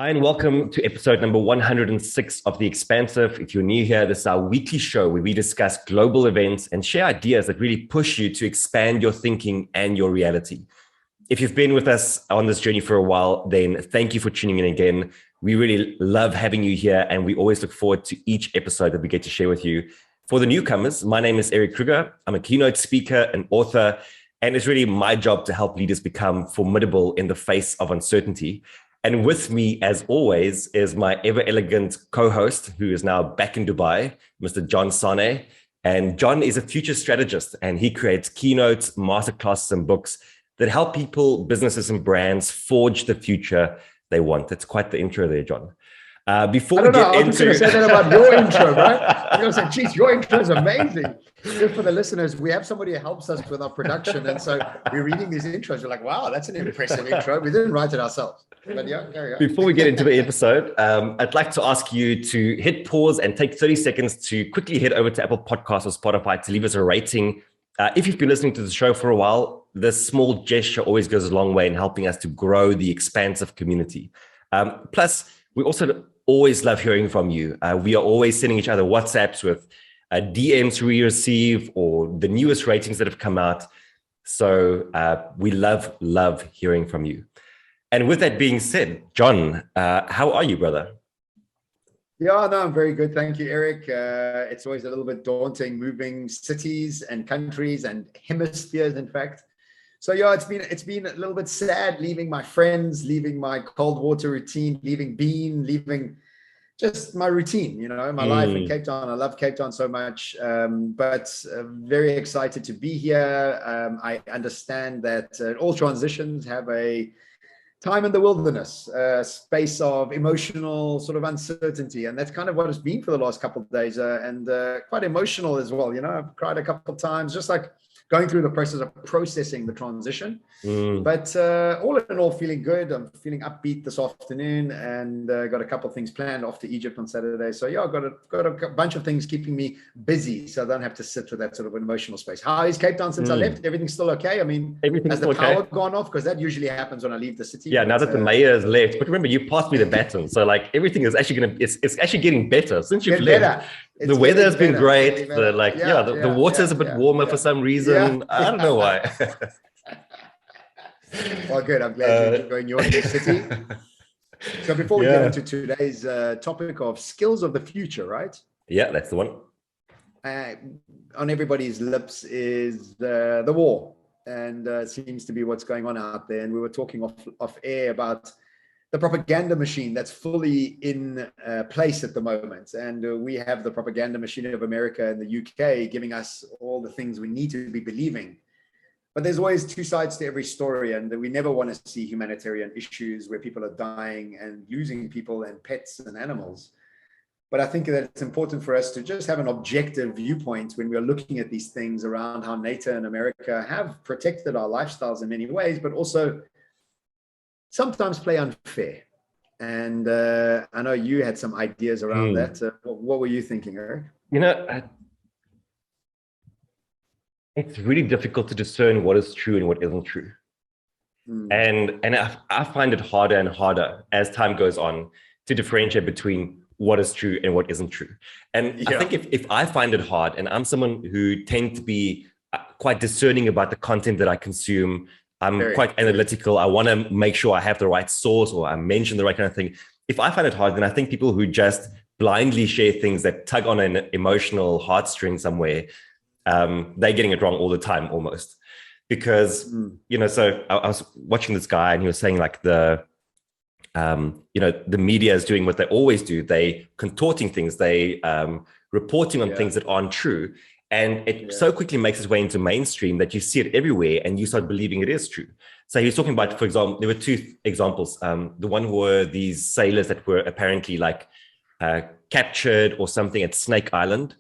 Hi, and welcome to episode number 106 of The Expansive. If you're new here, this is our weekly show where we discuss global events and share ideas that really push you to expand your thinking and your reality. If you've been with us on this journey for a while, then thank you for tuning in again. We really love having you here, and we always look forward to each episode that we get to share with you. For the newcomers, my name is Erik Kruger. I'm a keynote speaker and author, and it's really my job to help leaders become formidable in the face of uncertainty. And with me, as always, is my ever-elegant co-host, who is now back in Dubai, Mr. John Sanei. And John is a future strategist, and he creates keynotes, masterclasses, and books that help people, businesses, and brands forge the future they want. That's quite the intro there, John. Before we get into... I was going to say that about your intro, right? I'm going to say, geez, your intro is amazing. Just for the listeners, we have somebody who helps us with our production. And so we're reading these intros. We're like, wow, that's an impressive intro. We didn't write it ourselves. But yeah, carry on. Before we get into the episode, I'd like to ask you to hit pause and take 30 seconds to quickly head over to Apple Podcasts or Spotify to leave us a rating. If you've been listening to the show for a while, this small gesture always goes a long way in helping us to grow the expansive community. Plus, we also always love hearing from you. We are always sending each other WhatsApps with DMs we receive or the newest ratings that have come out. So we love hearing from you. And with that being said, John, how are you, brother? Yeah, no, I'm very good. Thank you, Erik. It's always a little bit daunting moving cities and countries and hemispheres, in fact. So yeah, it's been a little bit sad leaving my friends, leaving my cold water routine, leaving just my routine, my life in Cape Town. I love Cape Town so much, but very excited to be here. I understand that all transitions have a time in the wilderness, space of emotional sort of uncertainty. And that's kind of what it's been for the last couple of days, and quite emotional as well. I've cried a couple of times, just like going through the process of processing the transition. But all in all, feeling good. I'm feeling upbeat this afternoon, and got a couple of things planned off to Egypt on Saturday. So yeah, I've got a bunch of things keeping me busy, so I don't have to sit with that sort of emotional space. How is Cape Town since I left? Everything's still okay? I mean, has the power gone off? Because that usually happens when I leave the city. Yeah, now that the mayor has left. But remember, you passed me the baton. So like everything is actually it's actually getting better since you've left. The weather has been great. The water's a bit warmer for some reason. I don't know why. Well, good. I'm glad you're enjoying your new city. So before we get into today's topic of skills of the future, right? Yeah, that's the one. On everybody's lips is the war, and seems to be what's going on out there. And we were talking off air about the propaganda machine that's fully in place at the moment. And we have the propaganda machine of America and the UK giving us all the things we need to be believing. But there's always two sides to every story, and we never want to see humanitarian issues where people are dying and losing people and pets and animals. But I think that it's important for us to just have an objective viewpoint when we are looking at these things around how NATO and America have protected our lifestyles in many ways, but also sometimes play unfair. And I know you had some ideas around that. What were you thinking, Erik? It's really difficult to discern what is true and what isn't true. And I find it harder and harder as time goes on to differentiate between what is true and what isn't true. And I think if I find it hard, and I'm someone who tend to be quite discerning about the content that I consume, I'm quite analytical. I want to make sure I have the right source or I mention the right kind of thing. If I find it hard, then I think people who just blindly share things that tug on an emotional heartstring somewhere, they're getting it wrong all the time almost. Because, so I was watching this guy and he was saying like the media is doing what they always do. They contorting things, they reporting on things that aren't true. And it so quickly makes its way into mainstream that you see it everywhere and you start believing it is true. So he was talking about, for example, there were two examples. The one were these sailors that were apparently like captured or something at Snake Island.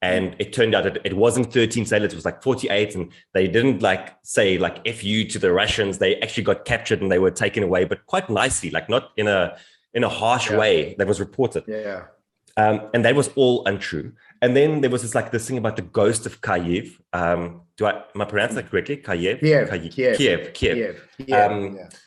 And it turned out that it wasn't 13 sailors, it was like 48. And they didn't like say like F you to the Russians. They actually got captured and they were taken away, but quite nicely, like not in a harsh way that was reported. And that was all untrue. And then there was this thing about the Ghost of Kiev. Am I pronouncing that correctly? Kiev? Kiev.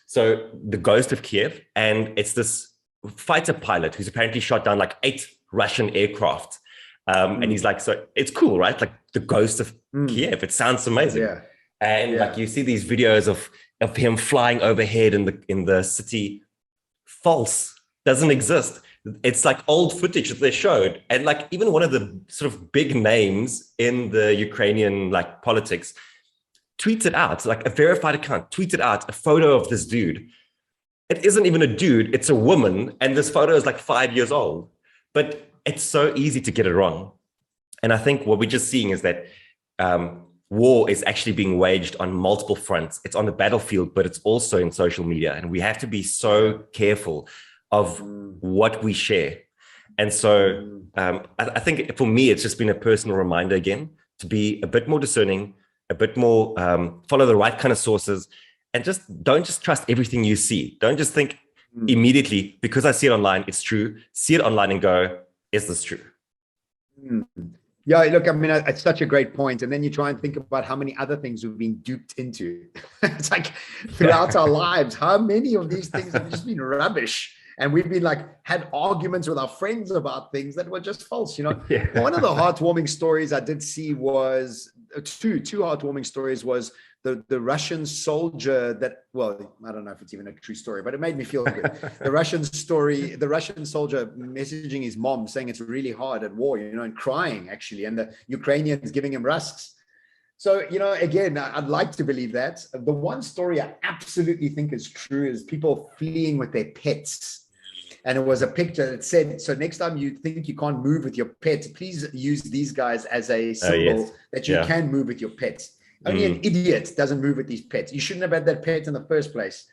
So the Ghost of Kiev, and it's this fighter pilot who's apparently shot down like 8 Russian aircraft. And he's like, so it's cool, right? Like the Ghost of Kiev. It sounds amazing. And like you see these videos of him flying overhead in the city. False. Doesn't exist. It's like old footage that they showed. And like even one of the sort of big names in the Ukrainian like politics tweeted out, like a verified account tweeted out a photo of this dude. It isn't even a dude, it's a woman. And this photo is like 5 years old. But it's so easy to get it wrong. And I think what we're just seeing is that war is actually being waged on multiple fronts. It's on the battlefield, but it's also in social media. And we have to be so careful of what we share. And so I think for me, it's just been a personal reminder again to be a bit more discerning, a bit more follow the right kind of sources, and don't just trust everything you see. Don't just think immediately, because I see it online, it's true. See it online and go, is this true? Yeah, look, I mean, it's such a great point. And then you try and think about how many other things we've been duped into. It's like throughout our lives, how many of these things have just been rubbish? And we've been like, had arguments with our friends about things that were just false, you know? One of the heartwarming stories I did see was, two heartwarming stories was the Russian soldier that, well, I don't know if it's even a true story, but it made me feel good. The Russian soldier messaging his mom saying it's really hard at war, you know, and crying actually, and the Ukrainians giving him rusks. So, you know, again, I'd like to believe that. The one story I absolutely think is true is people fleeing with their pets. And it was a picture that said, so next time you think you can't move with your pet, please use these guys as a symbol that you can move with your pets. Only an idiot doesn't move with these pets. You shouldn't have had that pet in the first place.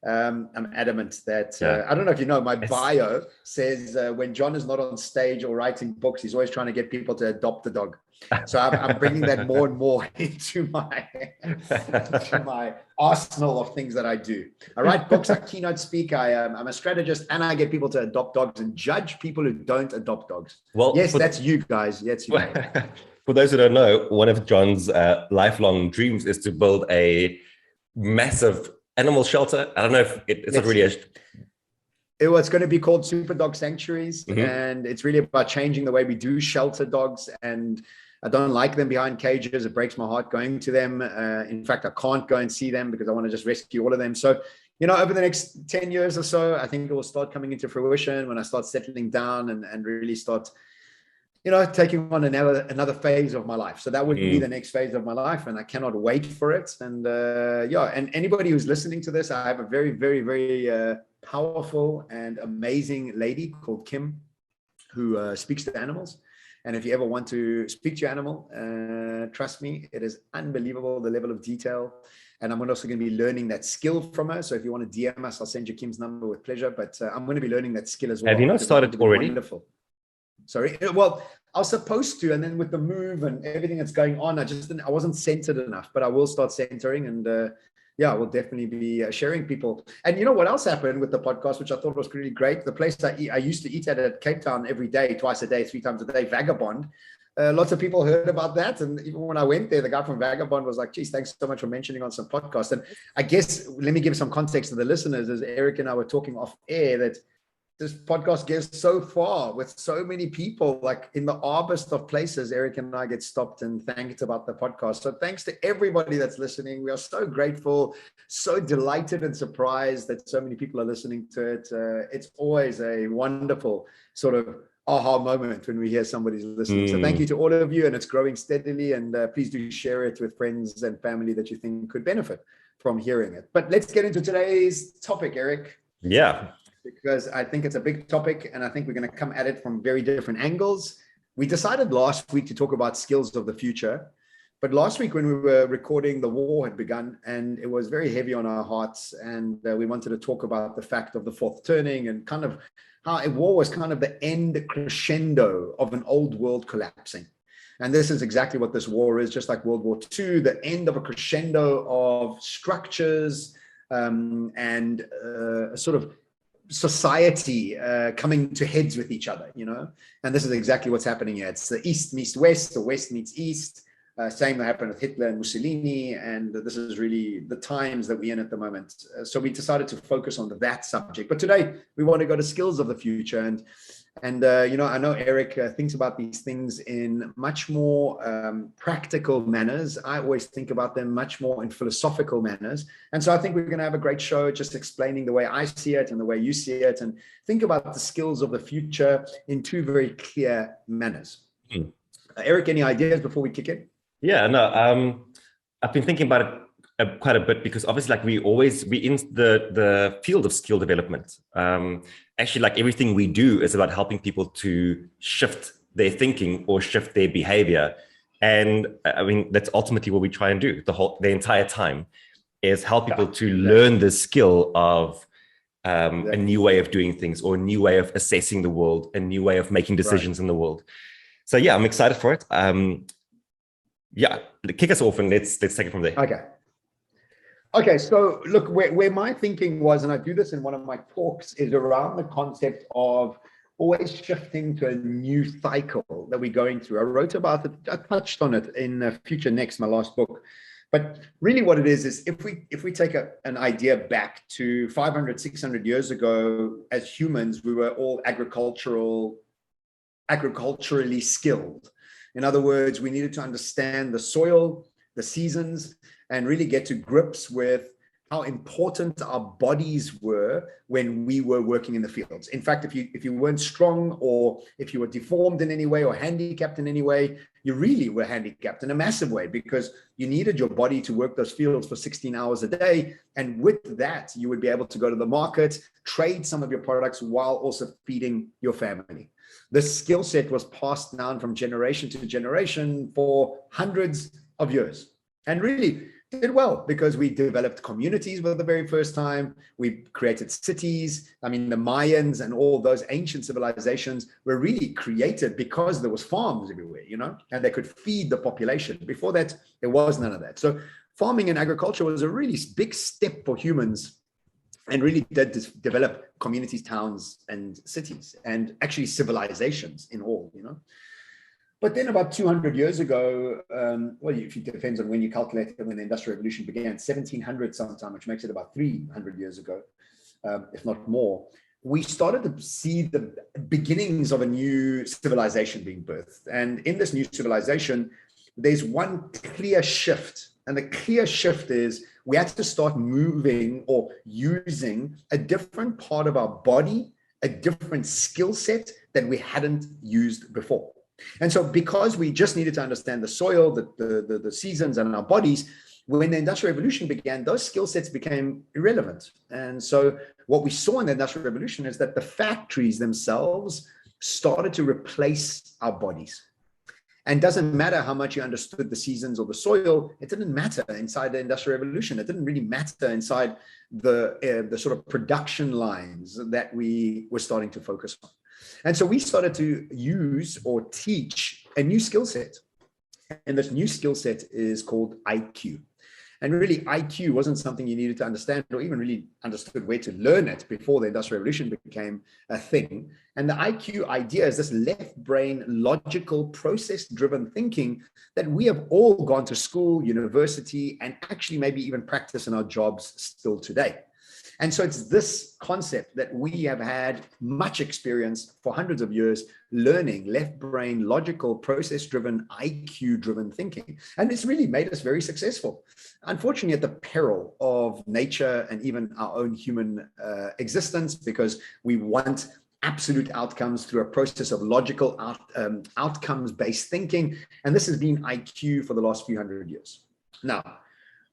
I'm adamant that, I don't know if you know, my bio says when John is not on stage or writing books, he's always trying to get people to adopt a dog. So I'm bringing that more and more into my arsenal of things that I do. I write books, I keynote speak, I'm a strategist, and I get people to adopt dogs and judge people who don't adopt dogs. Well, yes, that's you guys. Yes, you guys. For those who don't know, one of John's lifelong dreams is to build a massive animal shelter. I don't know if it's not really it's going to be called Super Dog Sanctuaries, and it's really about changing the way we do shelter dogs. And I don't like them behind cages. It breaks my heart going to them. In fact, I can't go and see them because I want to just rescue all of them. So, you know, over the next 10 years or so, I think it will start coming into fruition when I start settling down and really start, you know, taking on another phase of my life. So that would be the next phase of my life, and I cannot wait for it. And and anybody who's listening to this, I have a very, very, very powerful and amazing lady called Kim who speaks to animals. And if you ever want to speak to your animal, trust me, it is unbelievable, the level of detail. And I'm also going to be learning that skill from her. So if you want to DM us, I'll send you Kim's number with pleasure. But I'm going to be learning that skill as well. Have you not started already? Wonderful. Sorry. Well, I was supposed to, and then with the move and everything that's going on, I wasn't centered enough, but I will start centering, and I will definitely be sharing people. And you know what else happened with the podcast, which I thought was really great? The place I used to eat at Cape Town every day, twice a day, 3 times a day, Vagabond. Lots of people heard about that. And even when I went there, the guy from Vagabond was like, geez, thanks so much for mentioning on some podcast. And I guess, let me give some context to the listeners, as Erik and I were talking off air, that this podcast gets so far with so many people, like in the arbest of places, Erik and I get stopped and thanked about the podcast. So thanks to everybody that's listening. We are so grateful, so delighted and surprised that so many people are listening to it. It's always a wonderful sort of aha moment when we hear somebody's listening. So thank you to all of you, and it's growing steadily. And please do share it with friends and family that you think could benefit from hearing it. But let's get into today's topic, Erik. Yeah. Because I think it's a big topic, and I think we're going to come at it from very different angles. We decided last week to talk about skills of the future, but last week when we were recording, the war had begun, and it was very heavy on our hearts, and we wanted to talk about the fact of the fourth turning and kind of how a war was kind of the end crescendo of an old world collapsing. And this is exactly what this war is, just like World War II, the end of a crescendo of structures and sort of society coming to heads with each other, and this is exactly what's happening here. It's the East meets West, the West meets East. Same happened with Hitler and Mussolini, and this is really the times that we're in at the moment. So we decided to focus on that subject. But today we want to go to skills of the future, and I know Erik thinks about these things in much more practical manners. I always think about them much more in philosophical manners. And so I think we're going to have a great show just explaining the way I see it and the way you see it, and think about the skills of the future in two very clear manners. Erik, any ideas before we kick in? Yeah, no, I've been thinking about it quite a bit, because obviously, like, we in the field of skill development. Actually, like, everything we do is about helping people to shift their thinking or shift their behavior. And I mean, that's ultimately what we try and do the entire time, is help people to learn the skill of a new way of doing things, or a new way of assessing the world, a new way of making decisions in the world. So yeah, I'm excited for it. Yeah, kick us off and let's take it from there. Okay, so look, where my thinking was, and I do this in one of my talks, is around the concept of always shifting to a new cycle that we're going through. I wrote about it, I touched on it in Future Next, my last book. But really what it is if we take an idea back to 500, 600 years ago, as humans, we were all agriculturally skilled. In other words, we needed to understand the soil, the seasons, and really get to grips with how important our bodies were when we were working in the fields. In fact, if you weren't strong, or if you were deformed in any way or handicapped in any way, you really were handicapped in a massive way, because you needed your body to work those fields for 16 hours a day. And with that, you would be able to go to the market, trade some of your products while also feeding your family. This skill set was passed down from generation to generation for hundreds of years, and really did well, because we developed communities for the very first time. We created cities. I mean, the Mayans and all those ancient civilizations were really created because there was farms everywhere, and they could feed the population. Before that, there was none of that. So farming and agriculture was a really big step for humans, and really did develop communities, towns, and cities, and actually civilizations in all, But then about 200 years ago, it depends on when you calculate it, when the Industrial Revolution began, 1700 sometime, which makes it about 300 years ago, if not more, we started to see the beginnings of a new civilization being birthed. And in this new civilization, there's one clear shift. And the clear shift is we had to start moving or using a different part of our body, a different skill set that we hadn't used before. And so because we just needed to understand the soil, the seasons, and our bodies, when the Industrial Revolution began, those skill sets became irrelevant. And so what we saw in the Industrial Revolution is that the factories themselves started to replace our bodies. And doesn't matter how much you understood the seasons or the soil, it didn't matter inside the Industrial Revolution. It didn't really matter inside the sort of production lines that we were starting to focus on. And so we started to use or teach a new skill set. And this new skill set is called IQ. And really, IQ wasn't something you needed to understand or even really understood where to learn it before the Industrial Revolution became a thing. And the IQ idea is this left brain, logical, process-driven thinking that we have all gone to school, university, and actually maybe even practice in our jobs still today. And so it's this concept that we have had much experience for hundreds of years learning left brain, logical, process-driven, IQ-driven thinking. And it's really made us very successful. Unfortunately, at the peril of nature and even our own human existence, because we want absolute outcomes through a process of logical outcomes-based thinking. And this has been IQ for the last few hundred years. Now,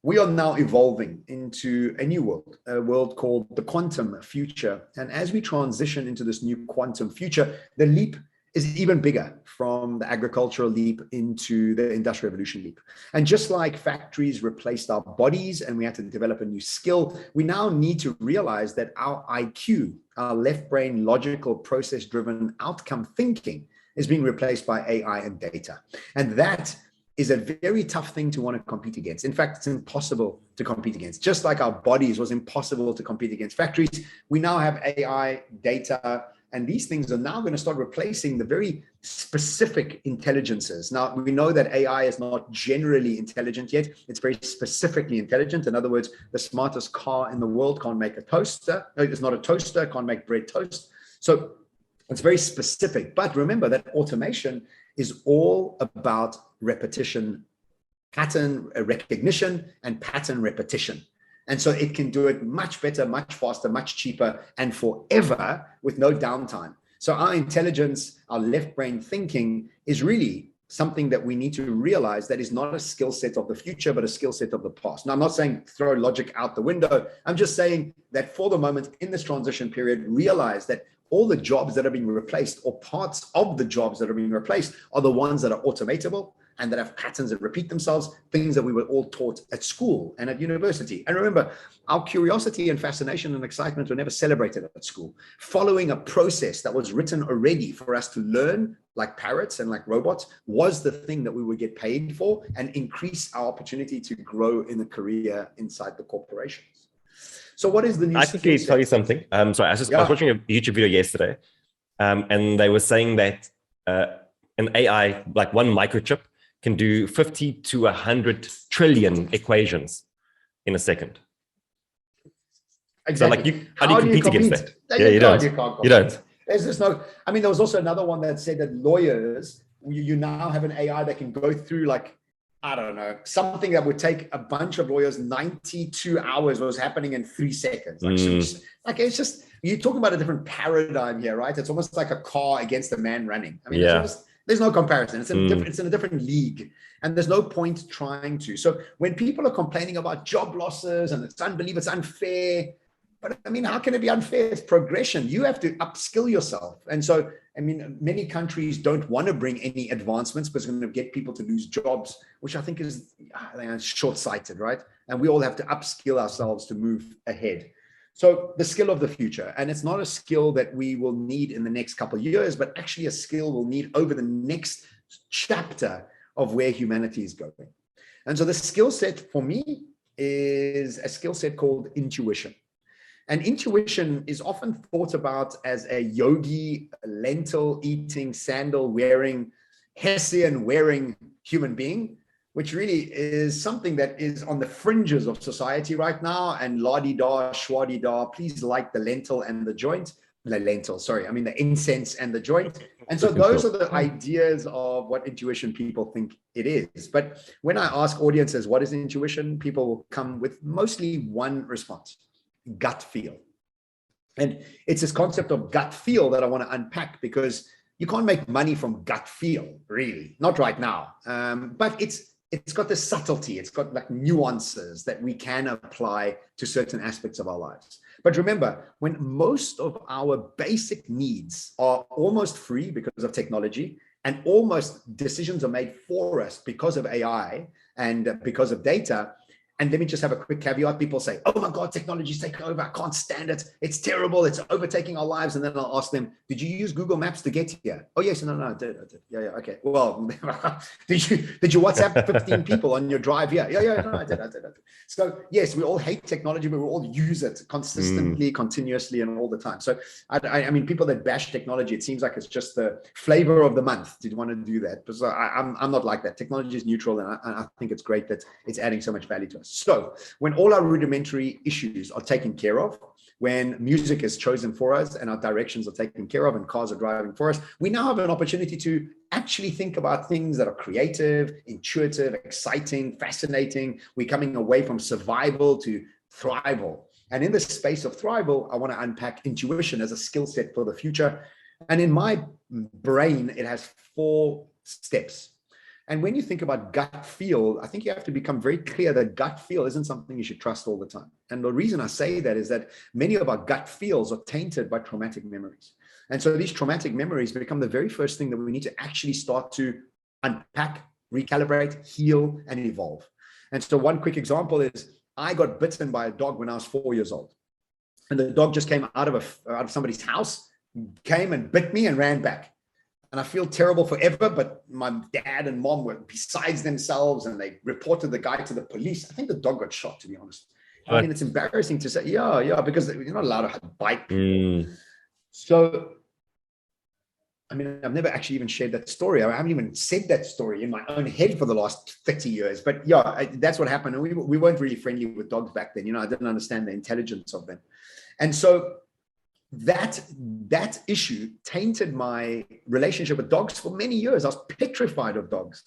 we are now evolving into a new world, a world called the quantum future. And as we transition into this new quantum future, the leap is even bigger from the agricultural leap into the Industrial Revolution leap. And just like factories replaced our bodies and we had to develop a new skill, we now need to realize that our IQ, our left brain, logical, process-driven outcome thinking, is being replaced by AI and data. And that is a very tough thing to want to compete against. In fact, it's impossible to compete against. Just like our bodies was impossible to compete against factories, we now have AI, data, and these things are now going to start replacing the very specific intelligences. Now, we know that AI is not generally intelligent yet. It's very specifically intelligent. In other words, the smartest car in the world can't make a toaster. No, it's not a toaster, can't make bread toast. So it's very specific. But remember that automation is all about repetition, pattern recognition, and pattern repetition. And so it can do it much better, much faster, much cheaper, and forever with no downtime. So our intelligence, our left brain thinking is really something that we need to realize that is not a skill set of the future, but a skill set of the past. Now, I'm not saying throw logic out the window. I'm just saying that for the moment in this transition period, realize that all the jobs that are being replaced, or parts of the jobs that are being replaced, are the ones that are automatable and that have patterns that repeat themselves, things that we were all taught at school and at university. And remember, our curiosity and fascination and excitement were never celebrated at school. Following a process that was written already for us to learn, like parrots and like robots, was the thing that we would get paid for and increase our opportunity to grow in a career inside the corporations. So what is the new I can tell you something. I was watching a YouTube video yesterday, and they were saying that an AI, like one microchip, can do 50 to 100 trillion equations in a second. Exactly. So like, how do you compete against that? Yeah, you don't. There's just no, I mean, there was also another one that said that lawyers, you now have an AI that can go through, like, I don't know, something that would take a bunch of lawyers 92 hours was happening in 3 seconds. Like it's just, you're talking about a different paradigm here, right? It's almost like a car against a man running. I mean, there's no comparison. It's in a different league, and there's no point trying to. So when people are complaining about job losses and it's unbelievable, it's unfair, but I mean, how can it be unfair? It's progression. You have to upskill yourself. And so, I mean, many countries don't want to bring any advancements because it's going to get people to lose jobs, which I think is short-sighted, right? And we all have to upskill ourselves to move ahead. So the skill of the future, and it's not a skill that we will need in the next couple of years, but actually a skill we'll need over the next chapter of where humanity is going. And so the skill set for me is a skill set called intuition. And intuition is often thought about as a yogi, lentil eating, sandal wearing, Hessian wearing human being, which really is something that is on the fringes of society right now. And la-di-da, schwa-di-da, please like the lentil and the joint. The lentil, sorry, I mean the incense and the joint. And so those are the ideas of what intuition people think it is. But when I ask audiences, what is intuition? People will come with mostly one response: gut feel. And it's this concept of gut feel that I want to unpack, because you can't make money from gut feel, really, not right now. But it's got this subtlety, it's got like nuances that we can apply to certain aspects of our lives. But remember, when most of our basic needs are almost free because of technology, and almost decisions are made for us because of AI and because of data. And let me just have a quick caveat. People say, oh my God, technology's taking over. I can't stand it. It's terrible. It's overtaking our lives. And then I'll ask them, did you use Google Maps to get here? Oh, yes. No, I did. Yeah, okay. Well, did you WhatsApp 15 people on your drive here? Yeah, no, I did. So yes, we all hate technology, but we all use it consistently, continuously, and all the time. So I mean, people that bash technology, it seems like it's just the flavor of the month. Did you want to do that? But so I'm not like that. Technology is neutral, and I think it's great that it's adding so much value to us. So when all our rudimentary issues are taken care of, when music is chosen for us and our directions are taken care of and cars are driving for us, we now have an opportunity to actually think about things that are creative, intuitive, exciting, fascinating. We're coming away from survival to thrival. And in the space of thrival, I want to unpack intuition as a skill set for the future. And in my brain, it has 4 steps. And when you think about gut feel, I think you have to become very clear that gut feel isn't something you should trust all the time. And the reason I say that is that many of our gut feels are tainted by traumatic memories. And so these traumatic memories become the very first thing that we need to actually start to unpack, recalibrate, heal, and evolve. And so one quick example is I got bitten by a dog when I was 4 years old. And the dog just came out of somebody's house, came and bit me and ran back. and I feel terrible forever, but my dad and mom were besides themselves and they reported the guy to the police. I think the dog got shot, to be honest. I mean, it's embarrassing to say, yeah, because you're not allowed to bite people. So, I mean, I've never actually even shared that story. I haven't even said that story in my own head for the last 30 years. But yeah, that's what happened. And we weren't really friendly with dogs back then. I didn't understand the intelligence of them. And so that issue tainted my relationship with dogs for many years. I was petrified of dogs.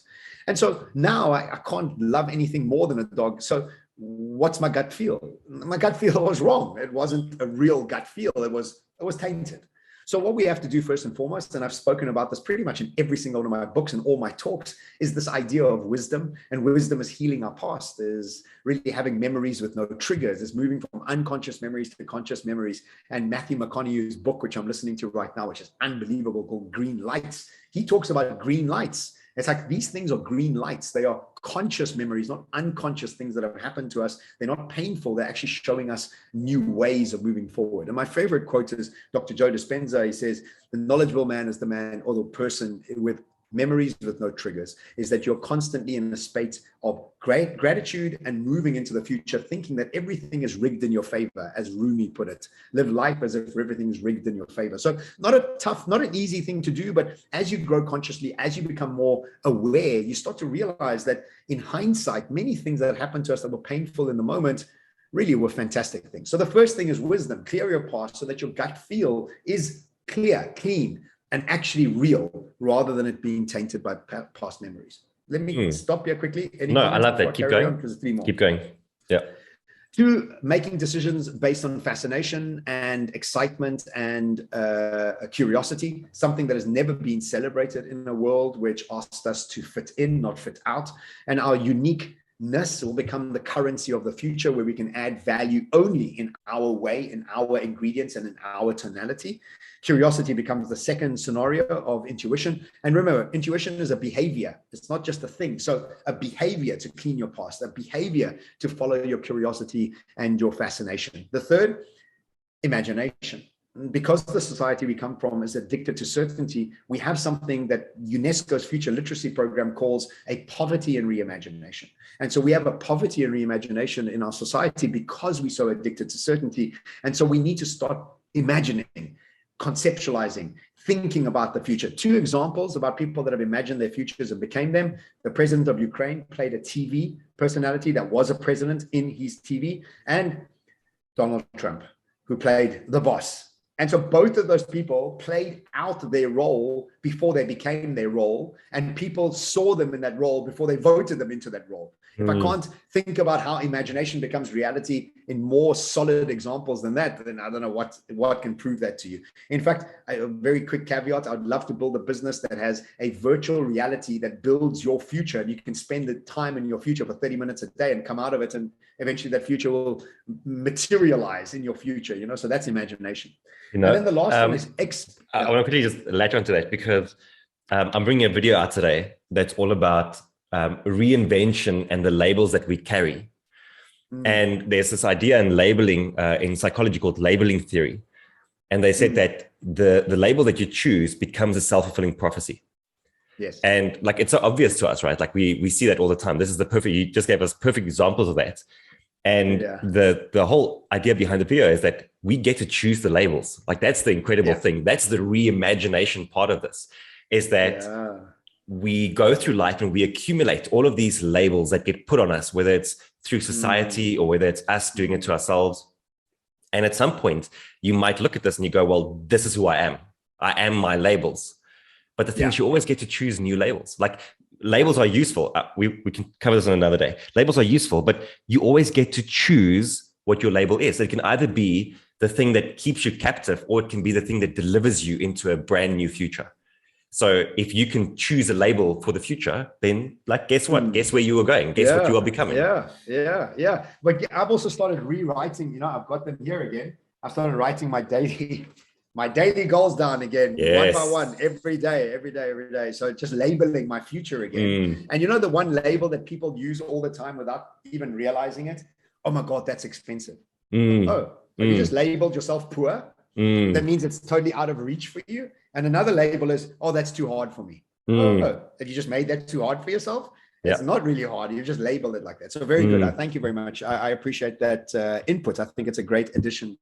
And so now I can't love anything more than a dog. So what's my gut feel? My gut feel was wrong. It wasn't a real gut feel. It was tainted. So what we have to do first and foremost, and I've spoken about this pretty much in every single one of my books and all my talks, is this idea of wisdom. And wisdom is healing our past, is really having memories with no triggers, is moving from unconscious memories to conscious memories. And Matthew McConaughey's book, which I'm listening to right now, which is unbelievable, called Green Lights, he talks about green lights. It's like these things are green lights. They are conscious memories, not unconscious things that have happened to us. They're not painful. They're actually showing us new ways of moving forward. And my favorite quote is Dr. Joe Dispenza. He says, the knowledgeable man is the man or the person with memories with no triggers, is that you're constantly in a state of great gratitude and moving into the future, thinking that everything is rigged in your favor, as Rumi put it. Live life as if everything is rigged in your favor. So not an easy thing to do, but as you grow consciously, as you become more aware, you start to realize that in hindsight, many things that happened to us that were painful in the moment really were fantastic things. So the first thing is wisdom. Clear your past so that your gut feel is clear, clean, and actually real, rather than it being tainted by past memories. Let me stop here quickly. No, I love that. Keep going. Keep going. Yeah. 2, making decisions based on fascination and excitement and curiosity, something that has never been celebrated in a world which asks us to fit in, not fit out. And our uniqueness will become the currency of the future, where we can add value only in our way, in our ingredients, and in our tonality. Curiosity becomes the second scenario of intuition. And remember, intuition is a behavior. It's not just a thing. So a behavior to clean your past, a behavior to follow your curiosity and your fascination. The third, imagination. Because the society we come from is addicted to certainty, we have something that UNESCO's Future Literacy Program calls a poverty and reimagination. And so we have a poverty and reimagination in our society because we're so addicted to certainty. And so we need to start imagining, conceptualizing, thinking about the future. 2 examples about people that have imagined their futures and became them. The president of Ukraine played a TV personality that was a president in his TV, and Donald Trump, who played the boss. And so both of those people played out their role before they became their role, and people saw them in that role before they voted them into that role. If I can't think about how imagination becomes reality in more solid examples than that, then I don't know what can prove that to you. In fact, a very quick caveat, I'd love to build a business that has a virtual reality that builds your future. And you can spend the time in your future for 30 minutes a day and come out of it, and eventually that future will materialize in your future, so that's imagination. And then the last one is I want to quickly just latch onto that, because I'm bringing a video out today that's all about reinvention and the labels that we carry. And there's this idea in labeling, in psychology, called labeling theory. And they said that the label that you choose becomes a self-fulfilling prophecy. Yes. And like, it's so obvious to us, right? Like we see that all the time. This is you just gave us perfect examples of that. And the whole idea behind the video is that we get to choose the labels. Like, that's the incredible thing. That's the reimagination part of this, is that we go through life and we accumulate all of these labels that get put on us, whether it's through society or whether it's us doing it to ourselves. And at some point you might look at this and you go, well, this is who I am. I am my labels. But the thing is, you always get to choose new labels. Like, labels are useful. We can cover this on another day. Labels are useful, but you always get to choose what your label is. It can either be the thing that keeps you captive, or it can be the thing that delivers you into a brand new future. So if you can choose a label for the future, then, like, guess what? Guess where you are going? Guess what you are becoming? Yeah. But I've also started rewriting, I've got them here again. I started writing my daily goals down again, one by one, every day. So just labeling my future again. And the one label that people use all the time without even realizing it, oh my God, that's expensive. You just labeled yourself poor. that means it's totally out of reach for you. And another label is, oh, that's too hard for me. Mm. Oh, have you just made that too hard for yourself? Yeah. It's not really hard. You just labeled it like that. So very good. Thank you very much. I appreciate that input. I think it's a great addition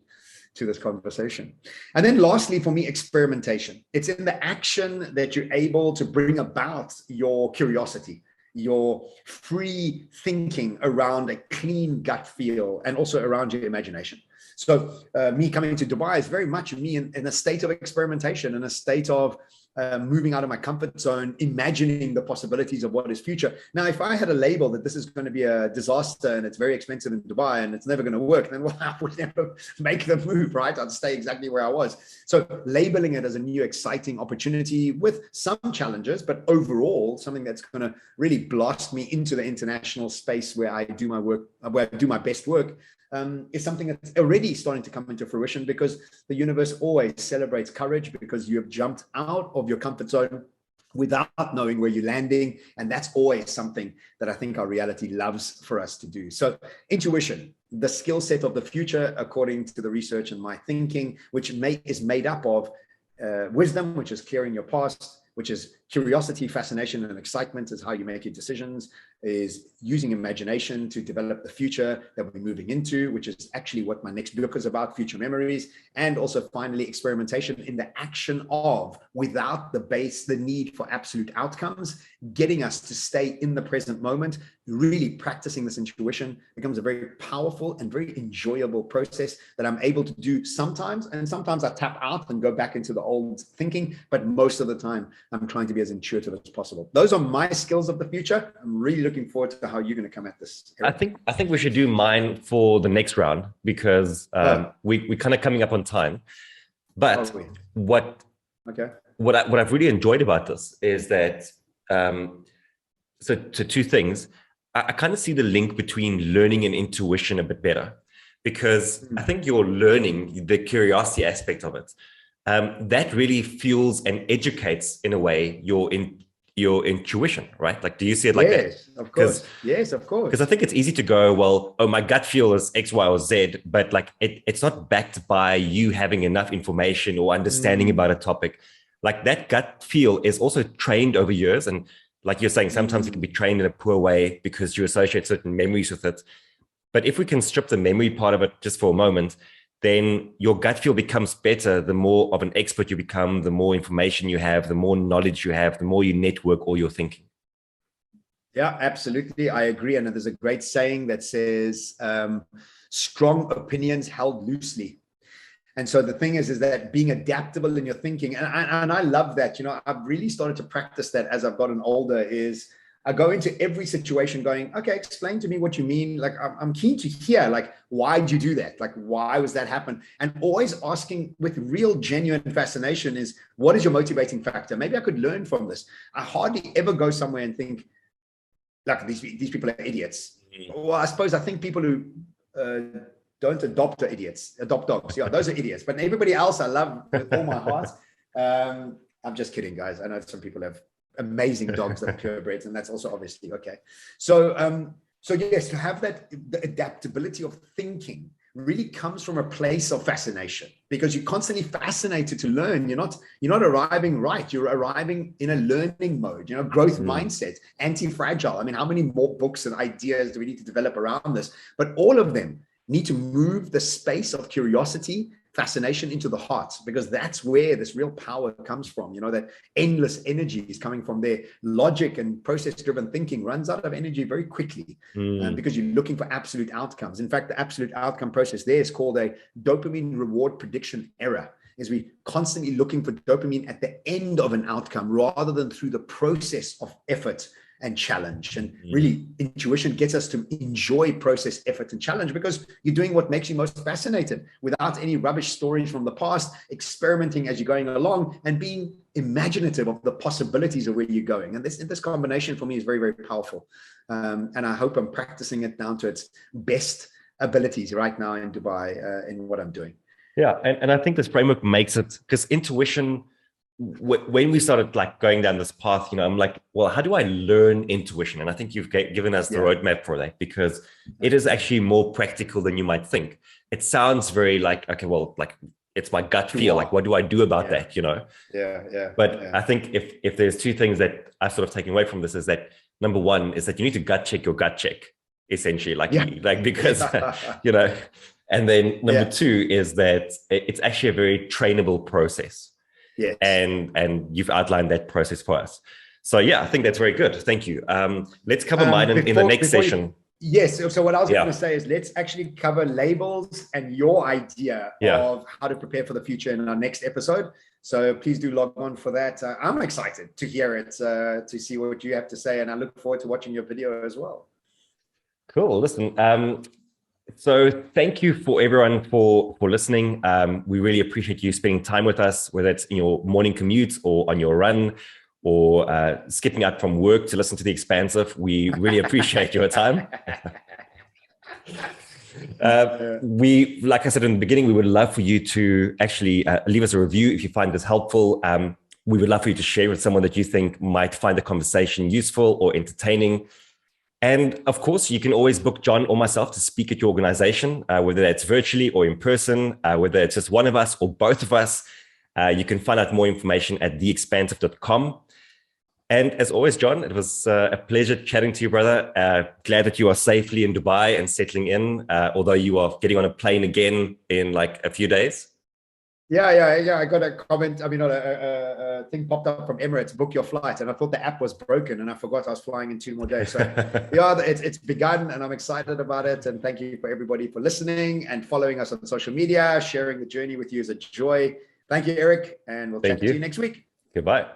to this conversation. And then lastly, for me, experimentation. It's in the action that you're able to bring about your curiosity, your free thinking around a clean gut feel, and also around your imagination. So me coming to Dubai is very much me in a state of experimentation, in a state of moving out of my comfort zone, imagining the possibilities of what is future. Now, if I had a label that this is going to be a disaster and it's very expensive in Dubai and it's never going to work, then well, I would never make the move, right? I'd stay exactly where I was. So labeling it as a new exciting opportunity with some challenges, but overall something that's going to really blast me into the international space where I do my work, where I do my best work, is something that's already starting to come into fruition, because the universe always celebrates courage, because you have jumped out of your comfort zone without knowing where you're landing. And that's always something that I think our reality loves for us to do. So intuition, the skill set of the future, according to the research and my thinking, which is made up of wisdom, which is clearing your past, which is curiosity, fascination, and excitement is how you make your decisions, is using imagination to develop the future that we're moving into, which is actually what my next book is about, future memories. And also finally, experimentation in the action of, without the need for absolute outcomes, getting us to stay in the present moment. Really practicing this intuition becomes a very powerful and very enjoyable process that I'm able to do sometimes. And sometimes I tap out and go back into the old thinking, but most of the time I'm trying to be as intuitive as possible. Those are my skills of the future. I'm really looking forward to how you're going to come at this, Erik. I think we should do mine for the next round, because we're kind of coming up on time. But what I've really enjoyed about this is that so two things. I kind of see the link between learning and intuition a bit better, because I think you're learning, the curiosity aspect of it, that really fuels and educates, in a way, your intuition, right? Like, do you see it like that? Yes, of course. Yes, of course. Because I think it's easy to go, well, oh, my gut feel is X, Y, or Z, but like it's not backed by you having enough information or understanding about a topic. Like, that gut feel is also trained over years. And like you're saying, sometimes it can be trained in a poor way because you associate certain memories with it. But if we can strip the memory part of it just for a moment, then your gut feel becomes better. The more of an expert you become, the more information you have, the more knowledge you have, the more you network all your thinking. Yeah, absolutely. I agree. And there's a great saying that says, strong opinions held loosely. And so the thing is that being adaptable in your thinking, and I love that, I've really started to practice that as I've gotten older, is I go into every situation going, okay, explain to me what you mean. Like, I'm keen to hear, like, why'd you do that? Like, why was that happen? And always asking with real genuine fascination is, what is your motivating factor? Maybe I could learn from this. I hardly ever go somewhere and think, like, these people are idiots. Well, I think people who don't adopt are idiots. Adopt dogs. Yeah, those are idiots. But everybody else I love with all my heart. I'm just kidding, guys. I know some people have amazing dogs that are purebreds, and that's also obviously okay. So yes, to have the adaptability of thinking really comes from a place of fascination, because you're constantly fascinated to learn. You're not arriving right. You're arriving in a learning mode, growth mindset, anti-fragile. I mean, how many more books and ideas do we need to develop around this? But all of them need to move the space of curiosity, fascination into the heart, because that's where this real power comes from. That endless energy is coming from there. Logic and process-driven thinking runs out of energy very quickly, because you're looking for absolute outcomes. In fact, the absolute outcome process there is called a dopamine reward prediction error. Is we constantly looking for dopamine at the end of an outcome rather than through the process of effort and challenge. And really, intuition gets us to enjoy process, effort, and challenge, because you're doing what makes you most fascinated, without any rubbish stories from the past, experimenting as you're going along, and being imaginative of the possibilities of where you're going. And this combination for me is very, very powerful. And I hope I'm practicing it down to its best abilities right now in Dubai, in what I'm doing. Yeah, and I think this framework makes it, because intuition, when we started like going down this path, I'm like, well, how do I learn intuition? And I think you've given us the roadmap for that, because it is actually more practical than you might think. It sounds very like, okay, well, like it's my gut feel. Like, what do I do about that? But I think if there's two things that I've sort of taken away from this, is that number one is that you need to gut check your gut check, essentially, because and then number two is that it's actually a very trainable process. Yes. And you've outlined that process for us. So I think that's very good. Thank you. Let's cover mine in the next session. Yes. So what I was going to say is, let's actually cover labels and your idea of how to prepare for the future in our next episode. So please do log on for that. I'm excited to hear it, to see what you have to say. And I look forward to watching your video as well. Cool. Listen, so thank you for everyone for listening. We really appreciate you spending time with us, whether it's in your morning commute or on your run, or skipping out from work to listen to The Expansive. We really appreciate your time. Like I said in the beginning, we would love for you to actually leave us a review if you find this helpful. We would love for you to share with someone that you think might find the conversation useful or entertaining. And of course, you can always book John or myself to speak at your organization, whether that's virtually or in person, whether it's just one of us or both of us. You can find out more information at theexpansive.com. And as always, John, it was a pleasure chatting to you, brother. Glad that you are safely in Dubai and settling in, although you are getting on a plane again in like a few days. Yeah. I got a comment. I mean, a thing popped up from Emirates, book your flight. And I thought the app was broken and I forgot I was flying in 2 more days. So it's begun and I'm excited about it. And thank you for everybody for listening and following us on social media. Sharing the journey with you is a joy. Thank you, Erik. And we'll chat to you next week. Goodbye.